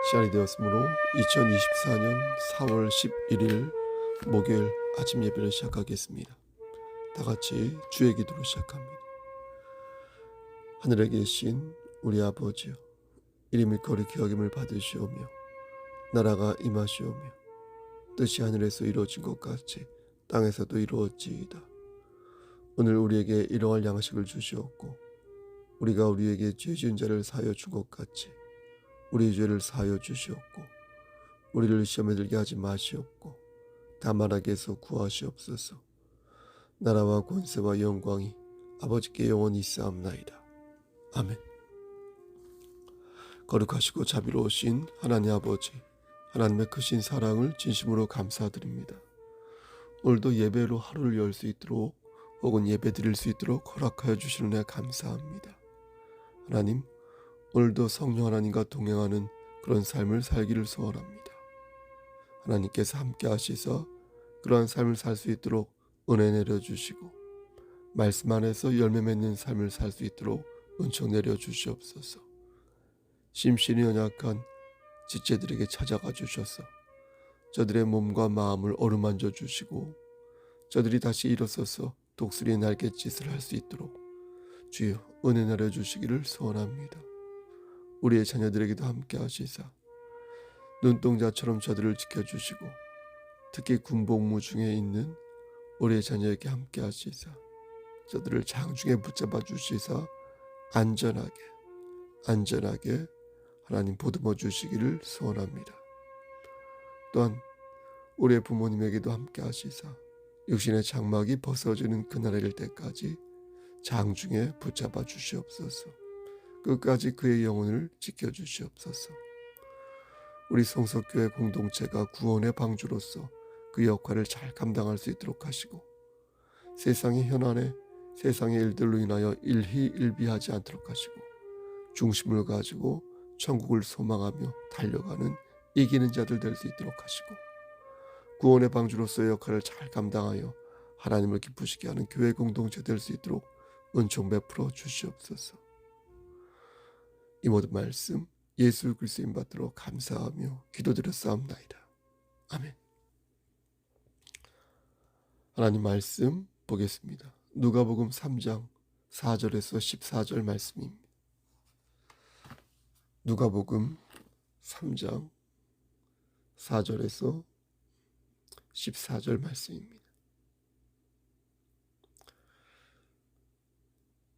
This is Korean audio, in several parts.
시간이 되었으므로 2024년 4월 11일 목요일 아침 예배를 시작하겠습니다. 다 같이 주의 기도로 시작합니다. 하늘에 계신 우리 아버지여, 이름이 거룩히 여김을 받으시오며 나라가 임하시오며 뜻이 하늘에서 이루어진 것 같이 땅에서도 이루어지이다. 오늘 우리에게 일용할 양식을 주시옵고 우리가 우리에게 죄 지은 자를 사하여 준 것 같이 우리 죄를 사하여 주시옵고 우리를 시험에 들게 하지 마시옵고 다만 악에서 구하시옵소서. 나라와 권세와 영광이 아버지께 영원히 있사옵나이다. 아멘. 거룩하시고 자비로우신 하나님 아버지, 하나님의 크신 사랑을 진심으로 감사드립니다. 오늘도 예배로 하루를 열 수 있도록 혹은 예배 드릴 수 있도록 허락하여 주시는 애 감사합니다. 하나님, 오늘도 성령 하나님과 동행하는 그런 삶을 살기를 소원합니다. 하나님께서 함께 하시서 그러한 삶을 살 수 있도록 은혜 내려주시고 말씀 안에서 열매 맺는 삶을 살 수 있도록 은총 내려주시옵소서. 심신이 연약한 지체들에게 찾아가 주셔서 저들의 몸과 마음을 어루만져 주시고 저들이 다시 일어서서 독수리의 날갯짓을 할 수 있도록 주여 은혜 내려주시기를 소원합니다. 우리의 자녀들에게도 함께 하시사 눈동자처럼 저들을 지켜주시고 특히 군복무 중에 있는 우리의 자녀에게 함께 하시사 저들을 장중에 붙잡아 주시사 안전하게 하나님 보듬어 주시기를 소원합니다. 또한 우리의 부모님에게도 함께 하시사 육신의 장막이 벗어지는 그날에 이를 때까지 장중에 붙잡아 주시옵소서. 끝까지 그의 영혼을 지켜주시옵소서. 우리 성석교회 공동체가 구원의 방주로서 그 역할을 잘 감당할 수 있도록 하시고 세상의 현안에 세상의 일들로 인하여 일희일비하지 않도록 하시고 중심을 가지고 천국을 소망하며 달려가는 이기는 자들 될 수 있도록 하시고 구원의 방주로서의 역할을 잘 감당하여 하나님을 기쁘시게 하는 교회 공동체 될 수 있도록 은총 베풀어 주시옵소서. 이 모든 말씀 예수 그리스도 이름 받들어 감사하며 기도드렸사옵나이다. 아멘. 하나님 말씀 보겠습니다. 누가복음 3장 4절에서 14절 말씀입니다. 누가복음 3장 4절에서 14절 말씀입니다.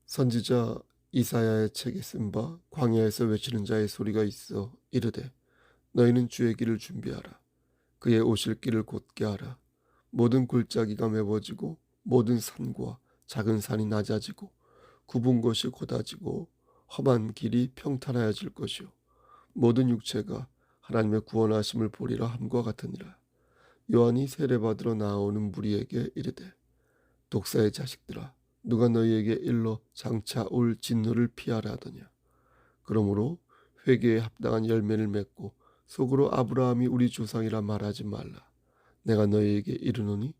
선지자 이사야의 책에 쓴 바 광야에서 외치는 자의 소리가 있어 이르되 너희는 주의 길을 준비하라. 그의 오실 길을 곧게 하라. 모든 골짜기가 메워지고 모든 산과 작은 산이 낮아지고 굽은 곳이 곧아지고 험한 길이 평탄하여질 것이요 모든 육체가 하나님의 구원하심을 보리라 함과 같으니라. 요한이 세례받으러 나오는 무리에게 이르되 독사의 자식들아 누가 너희에게 일러 장차 올 진노를 피하라 하더냐. 그러므로 회개에 합당한 열매를 맺고 속으로 아브라함이 우리 조상이라 말하지 말라. 내가 너희에게 이르노니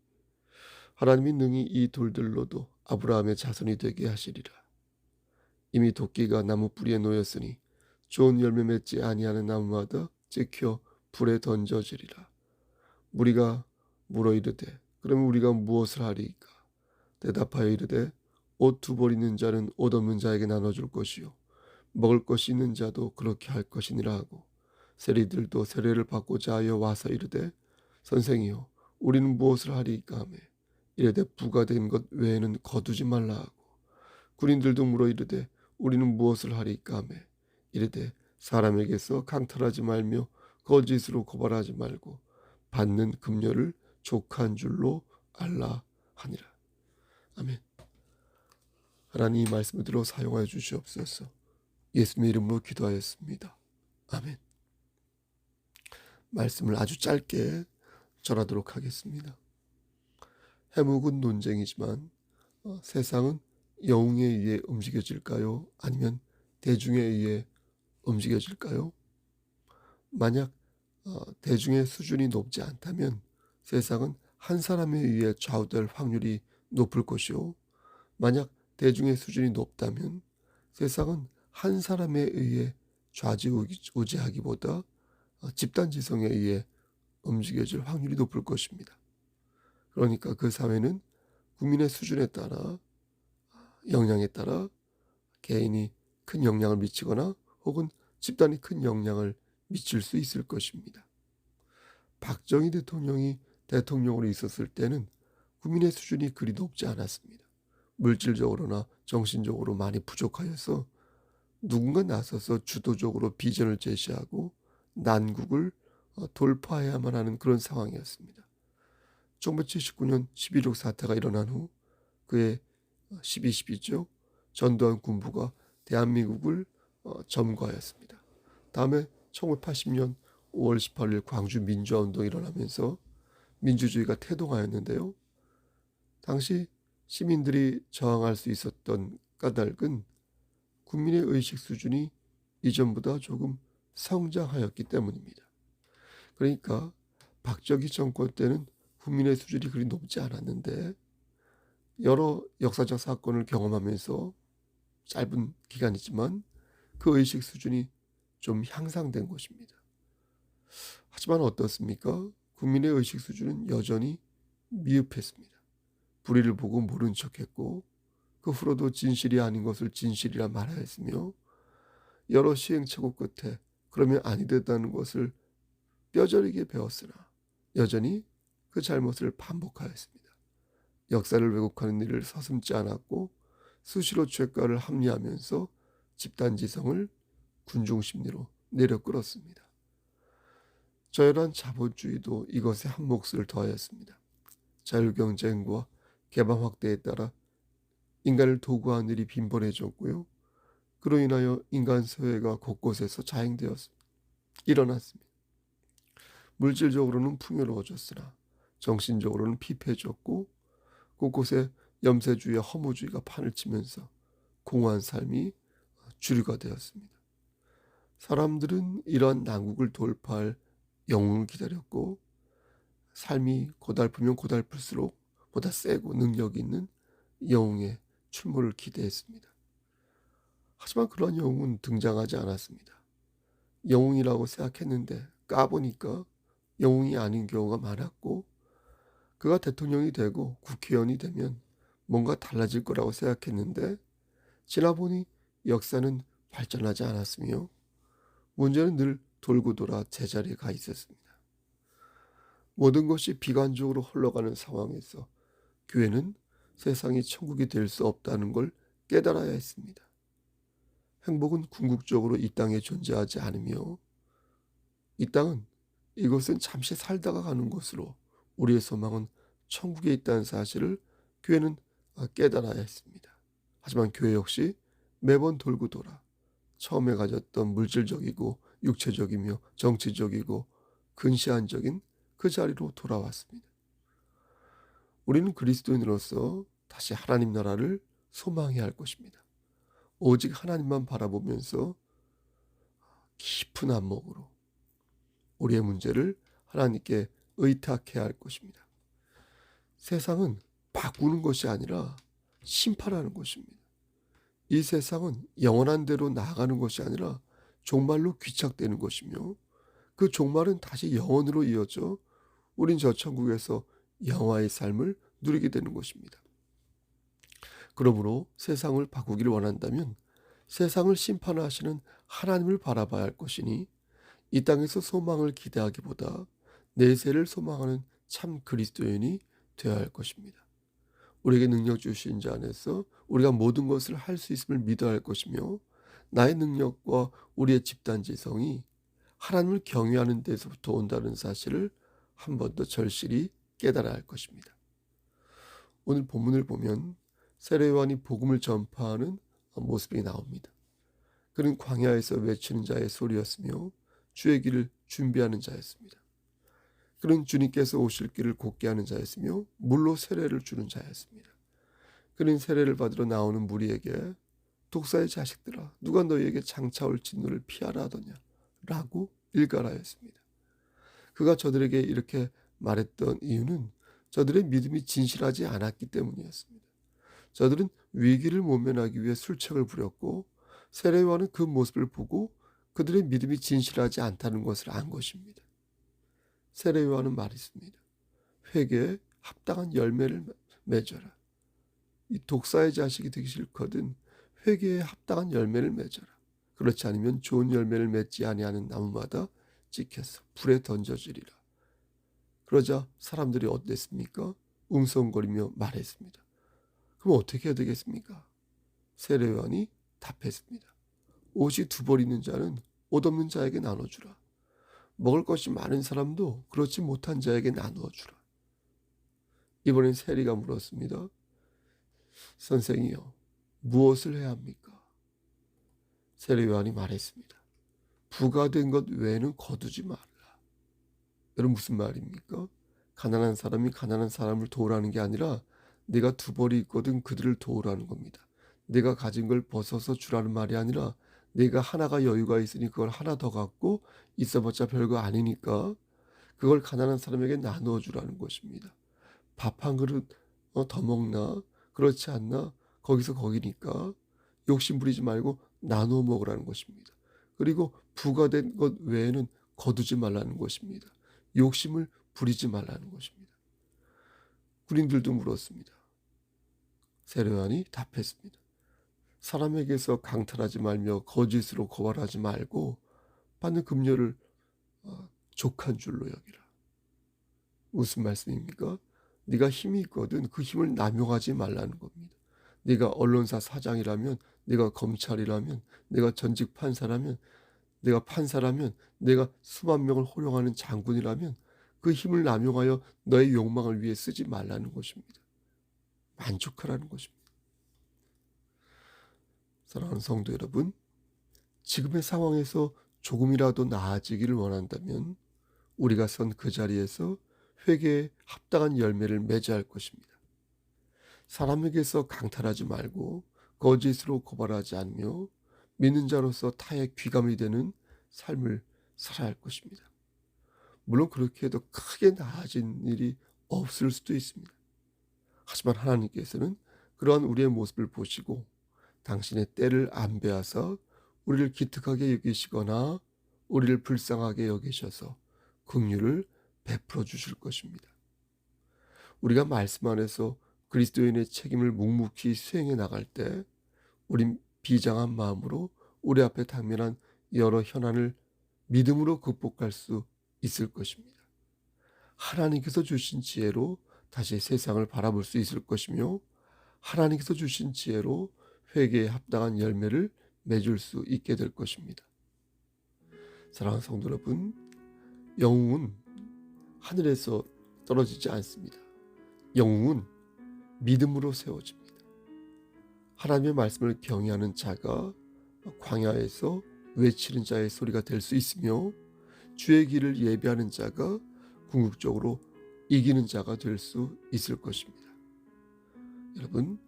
하나님이 능히 이 돌들로도 아브라함의 자손이 되게 하시리라. 이미 도끼가 나무 뿌리에 놓였으니 좋은 열매 맺지 아니하는 나무마다 찍혀 불에 던져지리라. 무리가 물어 이르되 그러면 우리가 무엇을 하리이까? 대답하여 이르되 옷 두 벌 있는 자는 옷 없는 자에게 나눠줄 것이요 먹을 것이 있는 자도 그렇게 할 것이니라 하고 세리들도 세례를 받고자 하여 와서 이르되 선생이여 우리는 무엇을 하리이까 하매 이르되 부가 된 것 외에는 거두지 말라 하고 군인들도 물어 이르되 우리는 무엇을 하리이까 하매 이르되 사람에게서 강탈하지 말며 거짓으로 고발하지 말고 받는 금료를 족한 줄로 알라 하니라. 아멘. 하나님 이 말씀을 들어 사용하여 주시옵소서. 예수님의 이름으로 기도하였습니다. 아멘. 말씀을 아주 짧게 전하도록 하겠습니다. 해묵은 논쟁이지만 세상은 영웅에 의해 움직여질까요? 아니면 대중에 의해 움직여질까요? 만약 대중의 수준이 높지 않다면 세상은 한 사람에 의해 좌우될 확률이 높을 것이요. 만약 대중의 수준이 높다면 세상은 한 사람에 의해 좌지우지하기보다 집단 지성에 의해 움직여질 확률이 높을 것입니다. 그러니까 그 사회는 국민의 수준에 따라, 역량에 따라 개인이 큰 영향을 미치거나 혹은 집단이 큰 영향을 미칠 수 있을 것입니다. 박정희 대통령이 대통령으로 있었을 때는 국민의 수준이 그리 높지 않았습니다. 물질적으로나 정신적으로 많이 부족하여서 누군가 나서서 주도적으로 비전을 제시하고 난국을 돌파해야만 하는 그런 상황이었습니다. 1979년 11.6 사태가 일어난 후 그의 12.12죠. 전두환 군부가 대한민국을 점거하였습니다. 다음에 1980년 5월 18일 광주 민주화운동이 일어나면서 민주주의가 태동하였는데요. 당시 시민들이 저항할 수 있었던 까닭은 국민의 의식 수준이 이전보다 조금 성장하였기 때문입니다. 그러니까 박정희 정권 때는 국민의 수준이 그리 높지 않았는데 여러 역사적 사건을 경험하면서 짧은 기간이지만 그 의식 수준이 좀 향상된 것입니다. 하지만 어떻습니까? 국민의 의식 수준은 여전히 미흡했습니다. 불의를 보고 모른 척했고 그 후로도 진실이 아닌 것을 진실이라 말하였으며 여러 시행착오 끝에 그러면 아니 됐다는 것을 뼈저리게 배웠으나 여전히 그 잘못을 반복하였습니다. 역사를 왜곡하는 일을 서슴지 않았고 수시로 죄가를 합리하면서 집단지성을 군중심리로 내려 끌었습니다. 저열한 자본주의도 이것에 한 몫을 더하였습니다. 자율경쟁과 개방 확대에 따라 인간을 도구화한 일이 빈번해졌고요. 그로 인하여 인간 사회가 곳곳에서 자행되었습니다. 일어났습니다. 물질적으로는 풍요로워졌으나 정신적으로는 피폐해졌고 곳곳에 염세주의와 허무주의가 판을 치면서 공허한 삶이 주류가 되었습니다. 사람들은 이러한 난국을 돌파할 영웅을 기다렸고 삶이 고달프면 고달플수록 보다 세고 능력 있는 영웅의 출몰을 기대했습니다. 하지만 그런 영웅은 등장하지 않았습니다. 영웅이라고 생각했는데 까보니까 영웅이 아닌 경우가 많았고 그가 대통령이 되고 국회의원이 되면 뭔가 달라질 거라고 생각했는데 지나보니 역사는 발전하지 않았으며 문제는 늘 돌고 돌아 제자리에 가 있었습니다. 모든 것이 비관적으로 흘러가는 상황에서 교회는 세상이 천국이 될 수 없다는 걸 깨달아야 했습니다. 행복은 궁극적으로 이 땅에 존재하지 않으며 이 땅은 이것은 잠시 살다가 가는 곳으로 우리의 소망은 천국에 있다는 사실을 교회는 깨달아야 했습니다. 하지만 교회 역시 매번 돌고 돌아 처음에 가졌던 물질적이고 육체적이며 정치적이고 근시안적인 그 자리로 돌아왔습니다. 우리는 그리스도인으로서 다시 하나님 나라를 소망해야 할 것입니다. 오직 하나님만 바라보면서 깊은 안목으로 우리의 문제를 하나님께 의탁해야 할 것입니다. 세상은 바꾸는 것이 아니라 심판하는 것입니다. 이 세상은 영원한 대로 나아가는 것이 아니라 종말로 귀착되는 것이며 그 종말은 다시 영원으로 이어져 우린 저 천국에서 영화의 삶을 누리게 되는 것입니다. 그러므로 세상을 바꾸기를 원한다면 세상을 심판하시는 하나님을 바라봐야 할 것이니 이 땅에서 소망을 기대하기보다 내세를 소망하는 참 그리스도인이 되어야 할 것입니다. 우리에게 능력 주신 자 안에서 우리가 모든 것을 할 수 있음을 믿어야 할 것이며 나의 능력과 우리의 집단지성이 하나님을 경외하는 데서부터 온다는 사실을 한 번 더 절실히 깨달아야 할 것입니다. 오늘 본문을 보면 세례요한이 복음을 전파하는 모습이 나옵니다. 그는 광야에서 외치는 자의 소리였으며 주의 길을 준비하는 자였습니다. 그는 주님께서 오실 길을 곧게 하는 자였으며 물로 세례를 주는 자였습니다. 그는 세례를 받으러 나오는 무리에게 독사의 자식들아 누가 너희에게 장차 올 진노를 피하라 하더냐 라고 일갈하였습니다. 그가 저들에게 이렇게 말했던 이유는 저들의 믿음이 진실하지 않았기 때문이었습니다. 저들은 위기를 모면하기 위해 술책을 부렸고 세례요한은 그 모습을 보고 그들의 믿음이 진실하지 않다는 것을 안 것입니다. 세례 요한은 말했습니다. 회개에 합당한 열매를 맺어라. 이 독사의 자식이 되기 싫거든 회개에 합당한 열매를 맺어라. 그렇지 않으면 좋은 열매를 맺지 아니하는 나무마다 찍혀서 불에 던져지리라. 그러자 사람들이 어땠습니까? 웅성거리며 말했습니다. 그럼 어떻게 해야 되겠습니까? 세례 요한이 답했습니다. 옷이 두 벌 있는 자는 옷 없는 자에게 나눠주라. 먹을 것이 많은 사람도 그렇지 못한 자에게 나누어 주라. 이번엔 세리가 물었습니다. 선생이요, 무엇을 해야 합니까? 세례 요한이 말했습니다. 부가된 것 외에는 거두지 말라. 여러분 무슨 말입니까? 가난한 사람이 가난한 사람을 도우라는 게 아니라 내가 두 벌이 있거든 그들을 도우라는 겁니다. 내가 가진 걸 벗어서 주라는 말이 아니라 내가 하나가 여유가 있으니 그걸 하나 더 갖고 있어봤자 별거 아니니까 그걸 가난한 사람에게 나누어 주라는 것입니다. 밥 한 그릇 더 먹나? 그렇지 않나? 거기서 거기니까 욕심 부리지 말고 나누어 먹으라는 것입니다. 그리고 부가된 것 외에는 거두지 말라는 것입니다. 욕심을 부리지 말라는 것입니다. 군인들도 물었습니다. 세례 요한이 답했습니다. 사람에게서 강탈하지 말며 거짓으로 고발하지 말고 받는 급료를 족한 줄로 여기라. 무슨 말씀입니까? 네가 힘이 있거든 그 힘을 남용하지 말라는 겁니다. 네가 언론사 사장이라면, 내가 검찰이라면, 내가 전직 판사라면, 내가 판사라면, 내가 수만 명을 호령하는 장군이라면 그 힘을 남용하여 너의 욕망을 위해 쓰지 말라는 것입니다. 만족하라는 것입니다. 사랑하는 성도 여러분, 지금의 상황에서 조금이라도 나아지기를 원한다면 우리가 선 그 자리에서 회개에 합당한 열매를 맺어야 할 것입니다. 사람에게서 강탈하지 말고 거짓으로 고발하지 않으며 믿는 자로서 타의 귀감이 되는 삶을 살아야 할 것입니다. 물론 그렇게 해도 크게 나아진 일이 없을 수도 있습니다. 하지만 하나님께서는 그러한 우리의 모습을 보시고 당신의 때를 안 빼앗아 우리를 기특하게 여기시거나 우리를 불쌍하게 여기셔서 긍휼을 베풀어 주실 것입니다. 우리가 말씀 안에서 그리스도인의 책임을 묵묵히 수행해 나갈 때 우린 비장한 마음으로 우리 앞에 당면한 여러 현안을 믿음으로 극복할 수 있을 것입니다. 하나님께서 주신 지혜로 다시 세상을 바라볼 수 있을 것이며 하나님께서 주신 지혜로 회개에 합당한 열매를 맺을 수 있게 될 것입니다. 사랑하는 성도 여러분, 영웅은 하늘에서 떨어지지 않습니다. 영웅은 믿음으로 세워집니다. 하나님의 말씀을 경외하는 자가 광야에서 외치는 자의 소리가 될 수 있으며 주의 길을 예비하는 자가 궁극적으로 이기는 자가 될 수 있을 것입니다. 여러분,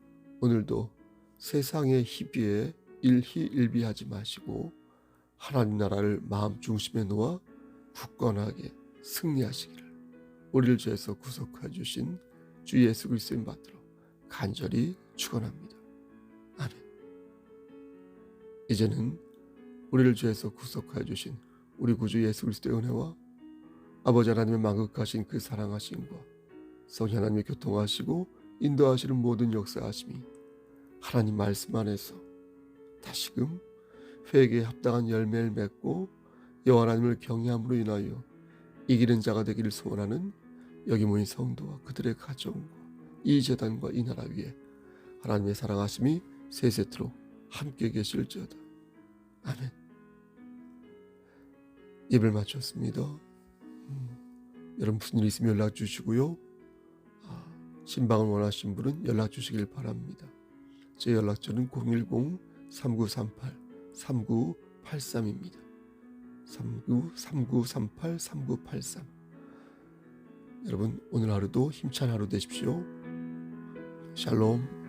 오늘도 세상의 희비에 일희일비하지 마시고 하나님 나라를 마음 중심에 놓아 굳건하게 승리하시기를 우리를 죄에서 구속해 주신 주 예수 그리스도의 받들어 간절히 축원합니다. 아멘. 이제는 우리를 죄에서 구속해 주신 우리 구주 예수 그리스도의 은혜와 아버지 하나님의 만극하신 그 사랑하심과 성령 하나님의 교통하시고 인도하시는 모든 역사하심이 하나님 말씀 안에서 다시금 회개에 합당한 열매를 맺고 여호와 하나님을 경외함으로 인하여 이기는 자가 되기를 소원하는 여기 모인 성도와 그들의 가정과 이 재단과 이 나라 위에 하나님의 사랑하심이 세세토록 함께 계실지어다. 아멘. 예배를 마쳤습니다. 여러분 무슨 일 있으면 연락 주시고요. 신방을 원하신 분은 연락 주시길 바랍니다. 제 연락처는 010-3938-3983입니다. 3938-3983. 여러분 오늘 하루도 힘찬 하루 되십시오. 샬롬.